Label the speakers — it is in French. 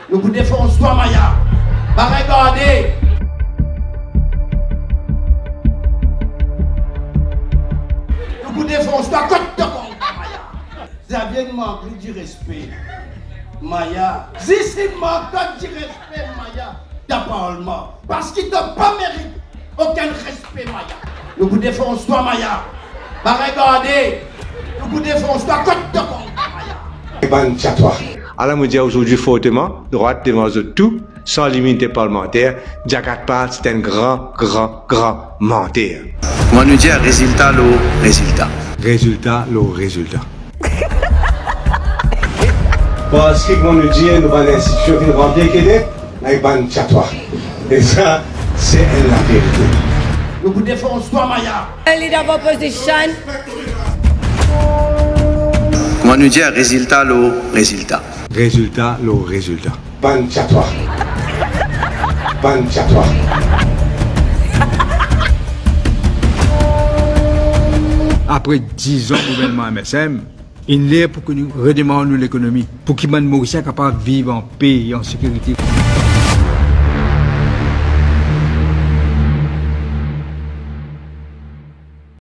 Speaker 1: Nous vous défonçons, toi, Maya. Bah, regardez. Nous vous défonçons, toi, côte de con, Maya. Ça vient de manquer du respect. Maya. Si c'est manque du respect, Maya, t'as parlement. Parce qu'il t'a pas mérité aucun respect, Maya. Nous vous défonçons, toi, Maya. Bah, regardez. Nous vous défonçons, toi, côte de con, Maya.
Speaker 2: Alors, je dis aujourd'hui fortement, droite devant tout, sans limite parlementaire, Jakarta, c'est un grand menteur.
Speaker 3: Moi, nous dire résultat, le résultat.
Speaker 2: Résultat, le résultat. Parce que, on nous dit, nous avons l'institution qui nous rend bien qu'elle est, et ça, c'est la vérité.
Speaker 1: Nous vous défonçons, toi, Maya.
Speaker 4: Leader of opposition.
Speaker 3: Moi, nous dire résultat, le résultat.
Speaker 2: Résultat, le résultat.
Speaker 5: Après 10 ans de gouvernement MSM, il est pour que nous redémarrions l'économie, pour que les Mauriciens soient capables de vivre en paix et en sécurité.